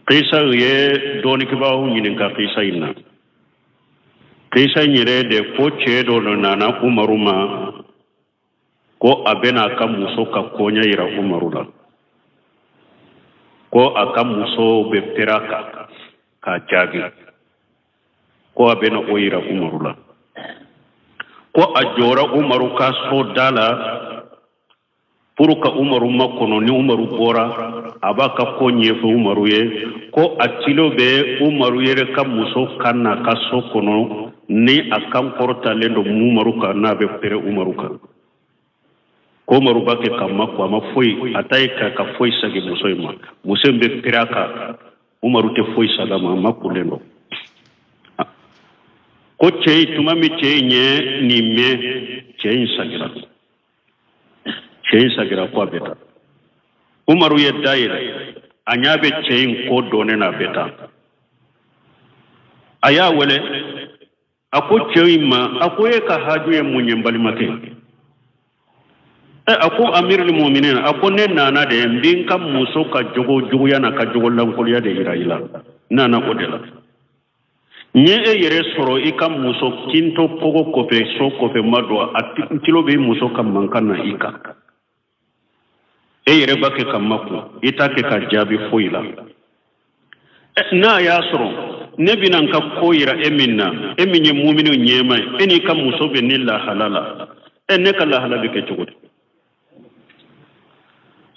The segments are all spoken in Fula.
qisa ye doni kibawo nyinin ka qisa inna qisa nyire de ko chedo nana umaruma ko abena kam muso ka konya ira umarula ko akam muso be peraka ka jagi ko abena o ira umarula ko ajora umaru ka so dala puruka umaru makono ni umaru bora abaka konye fo umaru ye ko atilo be umaru yere kam muso kanna ka so kono ni akam korta lendo umaru ka na be pere umaru ka ko umaru bake kamma ko ma foi atay ka foi sagi muso ma muso be piraka umaru te foi saga ma makulendo ko chei tumami chei nye ni me chei sagira chei sagira kwa beta umaru ye daire anyabe chei ko done na beta aya wele ako chei ma ako ye ka haju ye munye mbali make ako amirul mu'minin ako ne nana de mbinka muso ka jogo yana ka jogo lankol ya de iraila nana ko de la nye e yere soro ikam muso kinto pogo kope so kope madwa atilo be muso kam mankana ika e yere bake kam makku itake ka jabi foila na ya soro ne binan ka koyira eminna eminye mu'minu nyema eni kam muso be nilla halala ne kala halala ke chugudi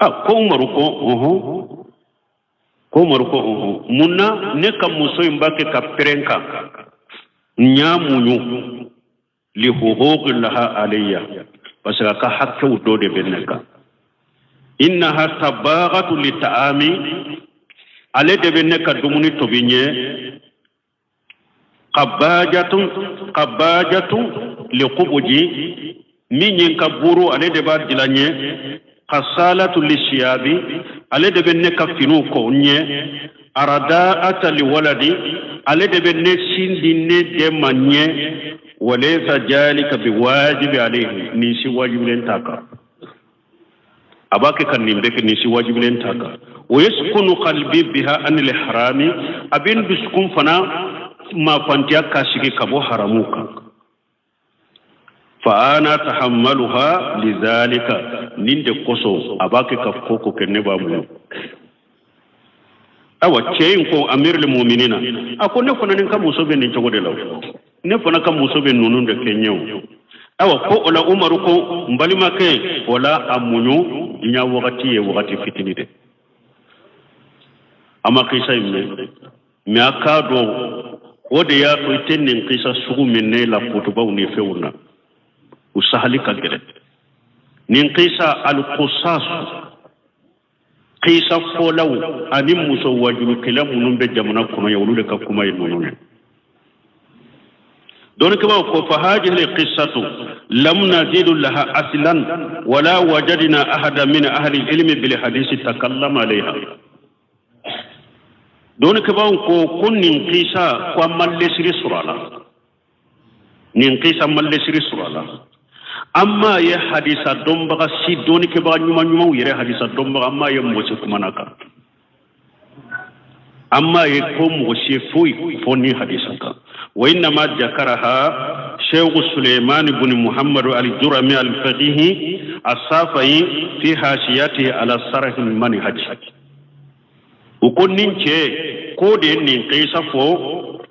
ko umaru ko munna ne kam muso imbake ka perenka nyamunyu li huquqi laha alayya basaka ka hakku do de beneka innaha tabaghatu li ta'ami ale de beneka dumuni to binye qabajatu li qubuji minyin kaburu ale de ba dilanye qasalatu lishiyabi ale de benne kafinu ko nye arada'ata liwaladi ale de benne sindine de manye walaysa jalika biwajibi alayhi ni si wajibi taka abake kan nimbe ni si wajibi taka wa yaskunu qalbi biha an al-harami abin biskun fana ma fantiya kashige kabo haramuka فأنا تحملها لذلك نند قصو أباك كفوكو كنبا مو أو تشين كو أمير المؤمنين أكو نفنا نكا مصوبة نجوغو دلو نفنا كا مصوبة نونون دكينيو أو كو أولا أمرو كو مبالي ما كي ولا أمونيو دنيا وغتي فتني دي أما كيسا يمي مياكادو وديا كويتين نكيسا سوغو مني لا كتبا ونفعونا usahali kagere nin qisa al-qusas qisa folaw ani muso wajulu kala munun be jamana kono yawlu de ka kuma yinunu don ke ba ko fa hadhihi al-qissatu lam nazidu laha aslan wala wajadna ahada min ahli al-ilm bil hadith takallama alayha don ke ba ko kunnin qisa ko malle siri surala nin qisa malle siri surala amma ya hadisa don baka si doni ke ba nyuma yere hadisa don baka amma ya moce kuma naka amma ya ko moce foni hadisa ka wa inna ma jakaraha shaykh Sulaiman ibn Muhammad al-Jurami al-Faqih as-Safai fi hashiyati ala sarh al-manhaj ukonin ce ko de nin kaisa fo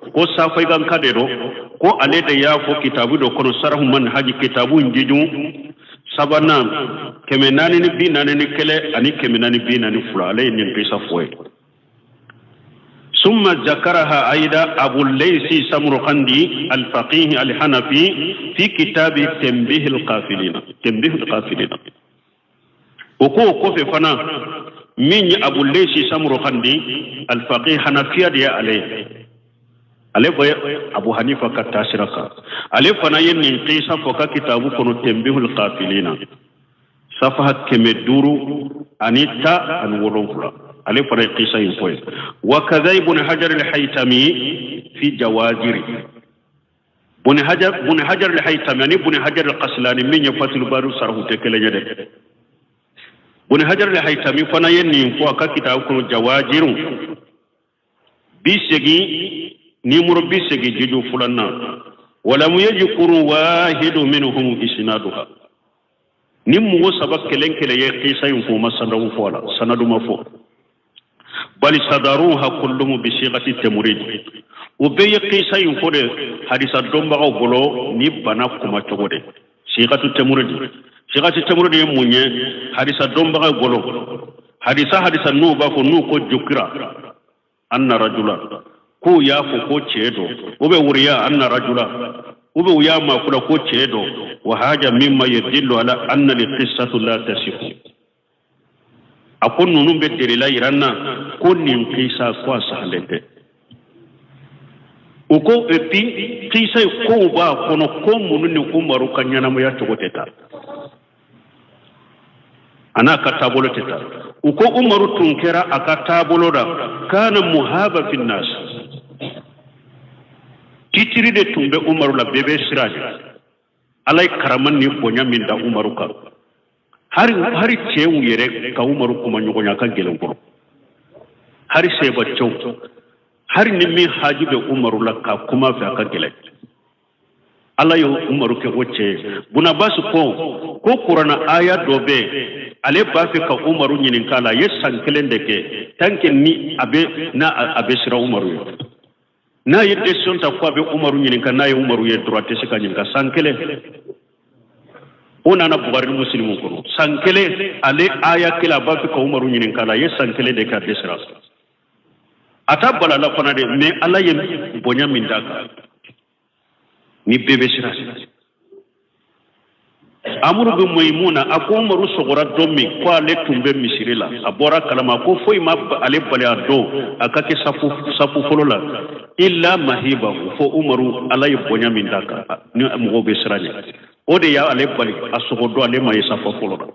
ko safai gan kadero ko ale da ya ko kitabu do kono sarahu man haji kitabu njiju sabana kemenani ni binani ni kele ani kemenani binani fula ale ni pesa foe summa zakaraha aida abu laysi samruqandi al-faqih al-hanafi fi kitabi tanbih al-qafilina ko fe fana min abu laysi samruqandi al-faqih hanafiya dia ale boye abu hanifa ka tasiraka ale fana yen qisa foka kitabu kono tembihul qafilina safahat kemeduru anita an wolonfula ale fana qisa yin foy wa kadha ibn hajar al-haytami fi jawaziri bun hajar al-haytami ani bun hajar al-qaslani min yafatul baru sarhu tekele de bun hajar al-haytami fana yen fo ka kitabu kono jawajiru bisegi nimuro bisegi jiju fulanna ولم يذكر واحد منهم إسنادها نمو سبق كلن كلا يقيسا ينفو ما سندو فولا سندو ما فو بل صدروها كلهم بصيغة التمريد وبي يقيسا ينفو حديث الدنبغة وبلو نبنا كما تقول صيغة التمريد صيغة التمريد يموني حديث الدنبغة وبلو حديث النوبة فنوكو جكرا أن رجلا ko ya ko cedo ube wuriya anna rajula ube wuya ma kula ko cedo wa haja mimma yadillu ala anna li qissatu la tasifu akon nunun be derila iranna ko nin qissa ko sahalete uko epi qissa ko ba kono ko munun ni umaru kanyana mo ya togoteta ana katabolo teta uko umaru tunkera akatabolo da kana muhaba fi nas titiri de tumbe umaru la bebe siraje alay karaman ni bonya min da umaru ka hari cewu yere ka umaru kuma nyogonya ka gelen ko hari seba cew hari ni mi hajibe umaru la ka kuma fa ka gelen alayo umaru ke woce buna basu ko qur'ana aya dobe ale ba fi ka umaru nyinin kala yesan kelen de ke tanken ni abe sira umaru na yedde sonta ko be umaru nyinin kan na ye umaru ye droite se kanyin ka sankele ona na bukhari muslimu ko sankele ale aya kila ba fi ka umaru nyinin kala ye sankele de ka desra atabala la kona de me ala ye bonya min daka ni bebe sira amuru bi maymuna ako umaru sogora domi ko ale tumbe misirila abora kalama ko foi ma ale bale ado akake safu folola illa mahiba fo umaru alay bonya min daka ni mo be sirani ode ya ale bale asogodo ale ma safu folola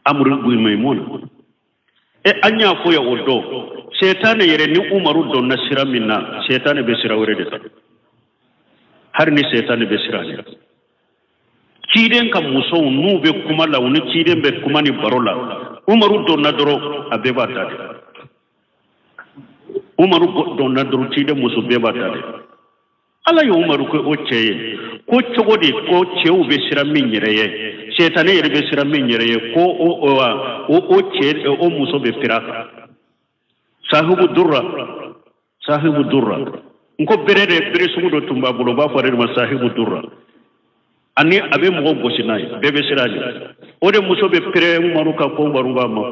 amuru bi maymuna anya ko ya odo shaytan yere ni umaru don nasira minna shaytan be sira wore de har ni shaytan be sirani ciden kam muso nu be kuma la woni ciden be kuma ni barola umaru don nadoro abeba tade umaru don nadoro ciden muso beba tade ala yo umaru ko o ceye ko cogodi ko cewu be sira min yereye setane yere be sira min yereye ko o ceye o muso be piraka sahibu durra nko bere sugudo tumba bulo ba fare ma sahibu durra ani abe mo gosinay bebe sirani ode muso be pere umaru ka ko umaru ba ma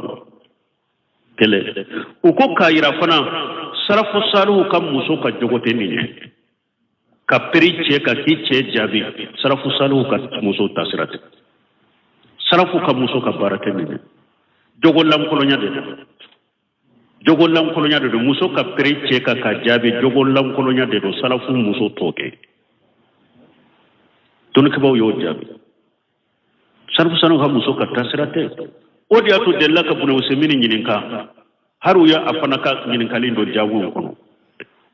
kele uko kayira fana sarafu salu kam muso ka jogote ni ka periche ka kiche jabi sarafu salu ka muso tasirate sarafu ka muso ka barate ni jogolam kolonya de muso ka periche ka jabi jogolam kolonya de do sarafu muso toke tun ke baw yo jabi sarfu sanu ha muso ka tasirate odi atu della ka bunu semini nyininka haru ya afana ka nyininka lindo jawu kono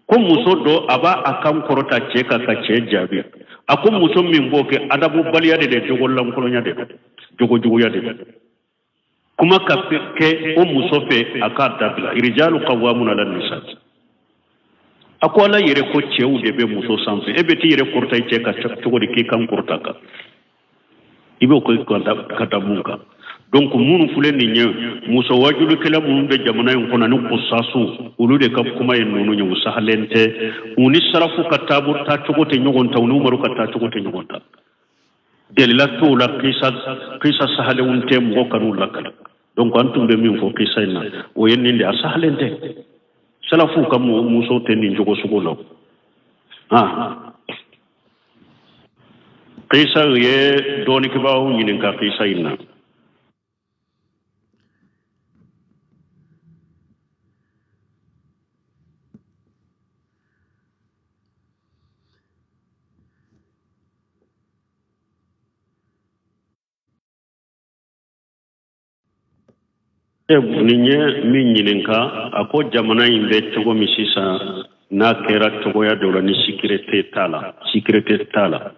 ko muso do aba akam korota cheka ka che jabi akum muso min boke adabu baliya de jogollam kono nya de jogo ya de kuma ka ke o muso fe akata bila irijalu qawwamuna ala nisa akola yere ko cewu de be muso sanfe ebe ti yere kurta ce ka to de ke kan kurta ka ibe ko kata munka donc munu fulen ni nye muso wajulu kala mun be jamana en kona ni kusasu ulu de kam kuma en nonu nyu sahalente uni sarafu katabu ta togote nyogonta unu maru kata togote nyogonta delila to la qisa sahale unte mo kanu lakala donc antum be min fo qisa ina o yenni ndi asahalente salafu kam muso tendi jogo sugono qisa ye doni ke bawo nyinin ka qisa ina ninye min nyininka ako jamana imbe togo misisa na kera togo ya dola ni security tala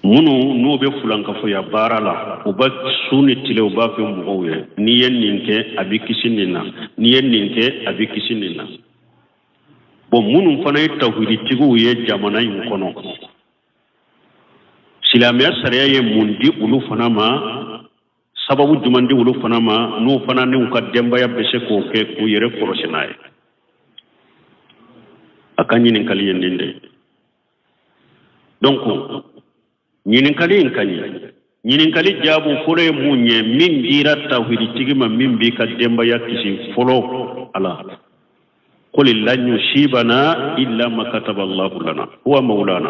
munu no be fulan ka foya barala o ba suni tile o ba fe mo ye ni yen ninke abi kisinina ni yen ninke abi kisinina bon munu fana tawhidi tigu ye jamana yin kono silamiya sariya ye mundi ulu fana ma sababu jumandi ulu fana ma no fana ne ka demba ya bese ko ke ko yere korosinaye akanyi nin kali yendinde donc ñininkali in kañi ñininkali jaabu folo ye mun ye min dira tawhidi tigima min bi ka dembaya kisi folo ala qul lan yusibana illa ma kataba allahu lana huwa maulana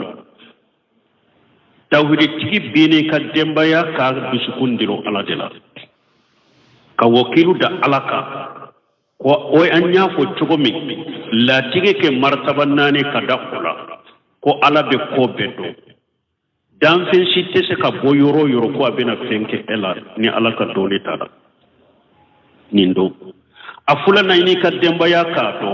tawhidi tigi bini ka dembaya ka dusukundiro ala de la ka wakilu da alaka ko o an ñafo cogo min la tigi ke martaba nani ka dakula ko ala be ko beddo danfen sitte se ka bo yoro yoro ko abena fenke ela ni ala ka dole tala nindo afula na ini ka demba ya ka to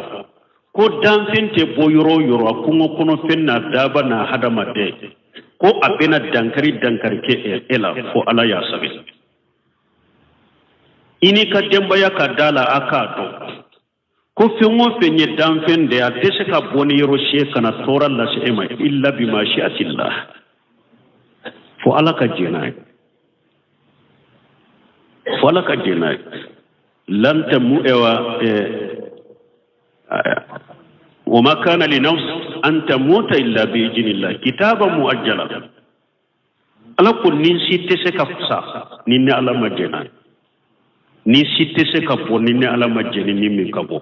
ko danfen te bo yoro yoro akungo kono fenna daba na hadama de ko abena dankari ke ela ko ala ya sabe ini ka demba ya ka dala aka to ko fengo fenye danfen de a tese ka boni yoro she kana tora la se ema illa bima shi'atillah fo ala ka jenay lan tamu ewa wa ma kana li nafs an tamuta illa bi idhnillah kitaban muajjala ala ko nin sitte se ka fsa nin ne ala ma jenay ni sitte se ka bo nin ne ala ma jeni ni min ka bo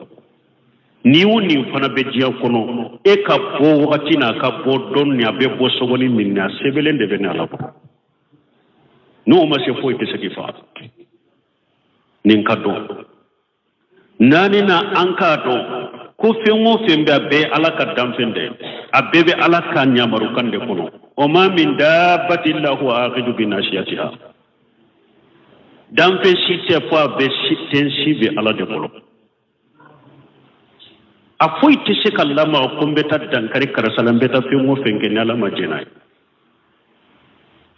ni woni fana be jiya kono e ka bo wakati na ka bo don ni abe bo sogoni min na sebelen de bena la no ma se foi te sakifa nin ka do nani na anka do ko fengo fembe be ala ka damfende abebe ala ka nyamaru kande kono o ma min dabati illahu aqidu bi nasiyatiha damfe site fo be siten sibe ala de bolo a foyi tɛ se ka lama ko n bɛ taa dankari karisa la n bɛ taa fɛn o fɛn kɛ ni ala ma jɛna ye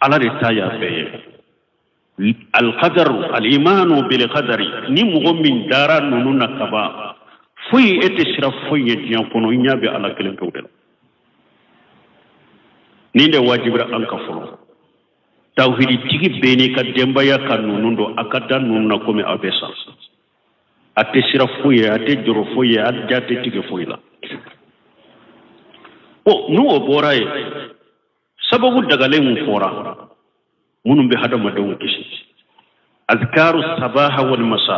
ala de ta y'a bɛɛ ye alqadaru alimanu bilqadari ni mɔgɔ min dara ninnu na kaban foyi e tɛ sira foyi ye diɲɛ kɔnɔ i ɲɛ bɛ ala kelen pewu de la nin de wajibira an ka fɔlɔ tawhidi tigi bɛɛ n'i ka denbaya ka ninnu don a ka da ninnu na komi a bɛ sa ate sira foyi ate joro foyi ate tige foyi la o nu o bora ye sababu dagale mun fora munun be hada madawu kisi azkaru sabaha wal masa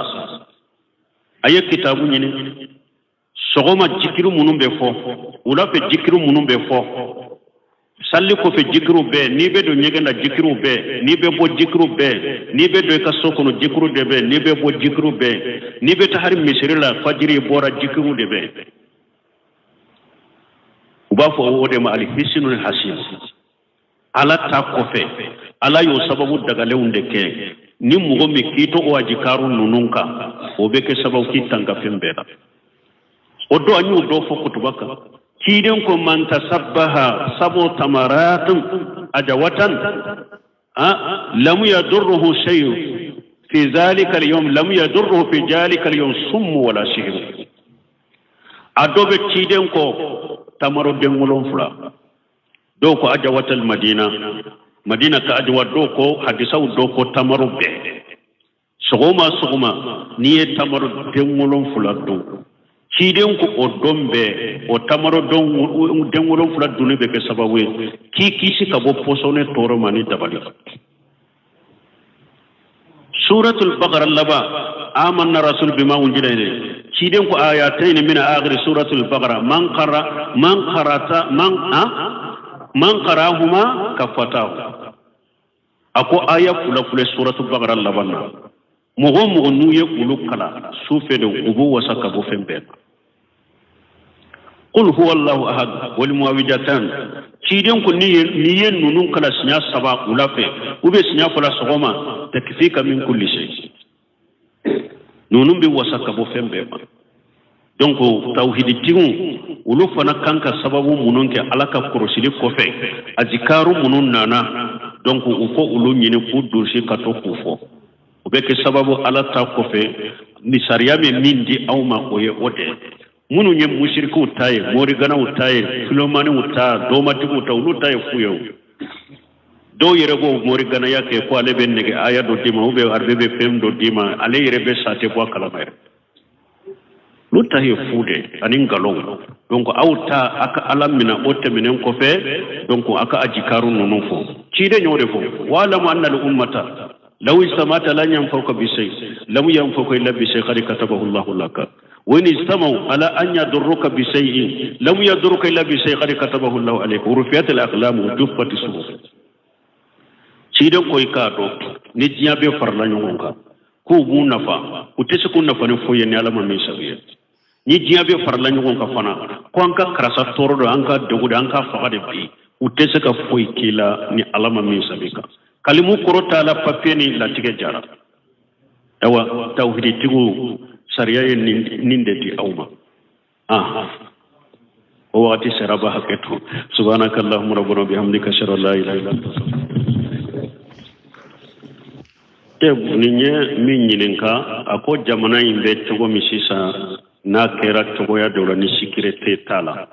aye kitabu nyini sogoma jikiru munun be fo wala fe jikiru munun be fo salli ko fe jikiru be ni be do nyegenda jikiru be ni be bo jikiru be ni be do ka sokono jikiru de be ni be bo jikiru be ni be tahari misrila fajiri bora jikiru de be uba fo wode ma al hisnul hasim ala ta ko fe ala yo sababu daga lewnde ke ni mugo mi kito o ajikaru nununka o be ke sababu kitanga fembe da o do anyu do fo kutubaka kiden ko man tasabbaha sabu tamaratun ajawatan lam yadurruhu shay'un fi zalika al-yawm lam yadurruhu fi zalika al-yawm summ wala sihr adobe kiden ko tamaro dengolon fula do ko ajawatal madina ka ajwa do ko hadisa do ko tamaro be sogoma ni tamaro dengolon fula do kiden ko o dombe o tamaro don dengolon fula duni be ke sababu ki kisi ka bo posone toro mani dabali suratul baqara laba amanna rasul bima unjila ilayhi kiden ko ayatayn min akhir suratul baqara man qara'ahuma kafatahu ako aya kula suratul baqara labanna mogo nuye ulu kala sufe de ubu wasaka bo fembe qul huwa allah ahad wal muawwijatan kiden ko niyen nunun kala sinya saba ulafe ube sinya fala sogoma takfika min kulli shay nunun bi wasaka bo fembe donc tawhid tigun ulu fana kanka sababu munun ke alaka korosili kofe azikaru munun nana donc u fo ulu ɲini k'u dosi ka to k'u fɔ o bɛ kɛ sababu ala ta kɔfɛ ni sariya bɛ min di aw ma o ye o de minnu ye musirikiw ta ye moriganaw ta ye filomaniw ta dɔmatigiw ta olu ta ye fu ye o dɔw yɛrɛ b'o moriganaya kɛ ko ale bɛ nɛgɛ aya dɔ d'i ma ou bien arabe bɛ fɛn dɔ d'i ma ale yɛrɛ bɛ sa tɛ bɔ a kalama yɛrɛ olu ta ye fu de ani nkalon donc aw ta a ka ala minɛ o tɛmɛnen kɔfɛ donc a ka ajikaru ninnu fɔ ciden y'o de fɔ wa'lamu anna al-ummata law istamata lan yanfawka bi shay lam yanfawka illa bi shay qad katabahu Allahu laka wa in istamaw ala an yadurruka bi shay'in lam yadurruka illa bi shay qad katabahu Allahu alayka rufiyat al-aqlam wa juffat as-suhuf ciden koy ka do ni diya be farla ɲɔgɔn kan ko b'u nafa u tɛ se k'u nafa ni foyi ye ni ala ma min sabu ni diɲɛ bɛ farala ɲɔgɔn kan fana ko an ka karasa tɔɔrɔ dɔ an ka dogo de an ka faga de bi u tɛ se ka foyi k'i la ni ala ma min sabu kan kalimu kɔrɔ t'a la papiye ni latigɛ jara ayiwa tawhiditigiw sariya ye nin de di aw ma o wagati sera ba hakɛ to subhanaka allahumma rabbana bihamdika ashhadu an la ilaha illa anta nin ye min ɲininka a ko jamana in bɛ cogo min sisan n'a kɛra cogoya dɔ la ni sécurité t'a la